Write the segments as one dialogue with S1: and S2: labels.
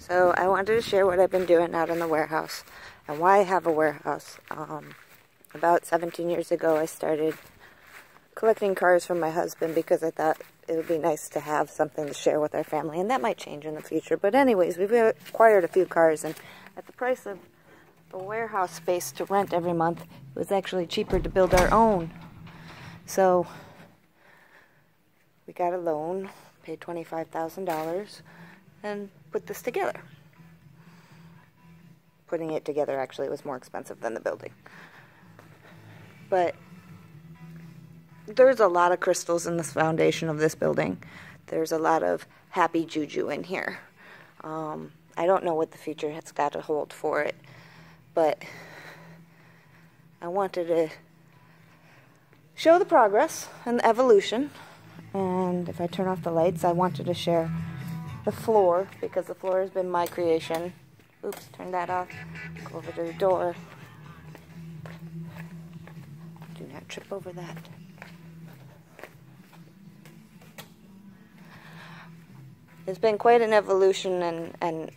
S1: So I wanted to share what I've been doing out in the warehouse and why I have a warehouse. About 17 years ago I started collecting cars from my husband because I thought it would be nice to have something to share with our family, and that might change in the future. But anyways, we've acquired a few cars, and at the price of a warehouse space to rent every month, it was actually cheaper to build our own. So we got a loan, paid $25,000, and put this together. Putting it together actually was more expensive than the building. But there's a lot of crystals in the foundation of this building. There's a lot of happy juju in here. I don't know what the future has got to hold for it, but I wanted to show the progress and the evolution. And if I turn off the lights, I wanted to share the floor, because the floor has been my creation. Oops, turn that off. Go over to the door. Do not trip over that. It's been quite an evolution, and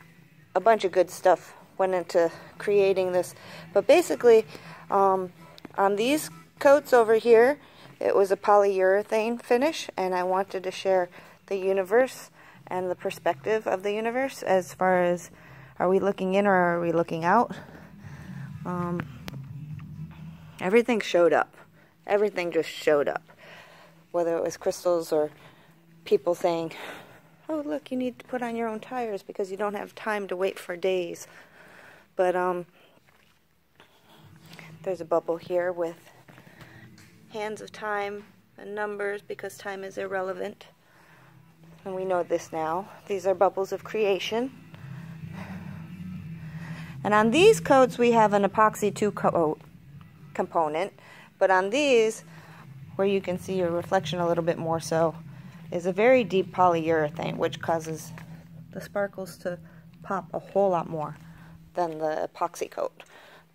S1: a bunch of good stuff went into creating this. But basically, on these coats over here, it was a polyurethane finish, and I wanted to share the universe and the perspective of the universe as far as, are we looking in or are we looking out? Everything showed up. Everything just showed up. Whether it was crystals or people saying, oh, look, you need to put on your own tires because you don't have time to wait for days. But there's a bubble here with hands of time and numbers, because time is irrelevant. And we know this now. These are bubbles of creation. And on these coats we have an epoxy 2 coat component. But on these, where you can see your reflection a little bit more so, is a very deep polyurethane, which causes the sparkles to pop a whole lot more than the epoxy coat.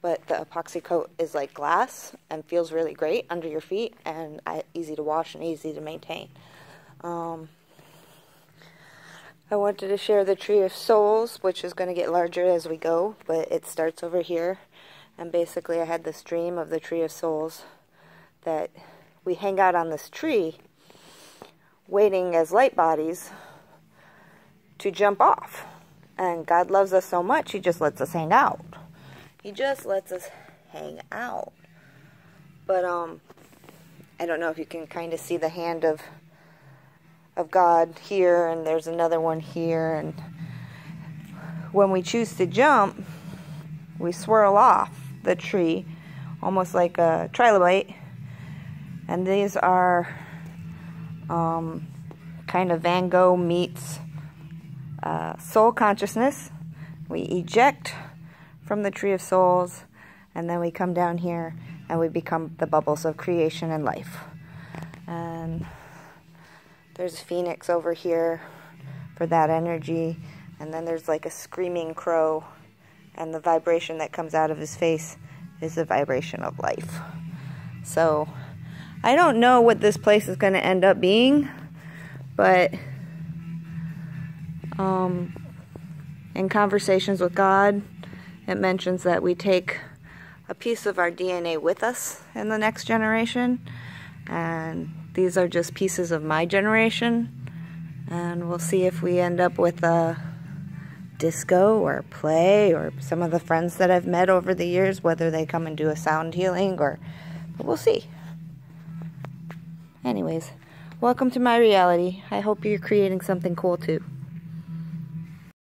S1: But the epoxy coat is like glass and feels really great under your feet, and easy to wash and easy to maintain. I wanted to share the Tree of Souls, which is going to get larger as we go, but it starts over here. And basically I had this dream of the Tree of Souls, that we hang out on this tree waiting as light bodies to jump off. And God loves us so much, He just lets us hang out. He just lets us hang out. But I don't know if you can kind of see the hand of God here, and there's another one here. And when we choose to jump, we swirl off the tree, almost like a trilobite. And these are kind of Van Gogh meets soul consciousness. We eject from the Tree of Souls, and then we come down here and we become the bubbles of creation and life. And there's a phoenix over here for that energy, and then there's like a screaming crow, and the vibration that comes out of his face is the vibration of life. So I don't know what this place is going to end up being, but in conversations with God, it mentions that we take a piece of our DNA with us in the next generation, and these are just pieces of my generation, and we'll see if we end up with a disco or play, or some of the friends that I've met over the years, whether they come and do a sound healing, but we'll see. Anyways, welcome to my reality. I hope you're creating something cool too.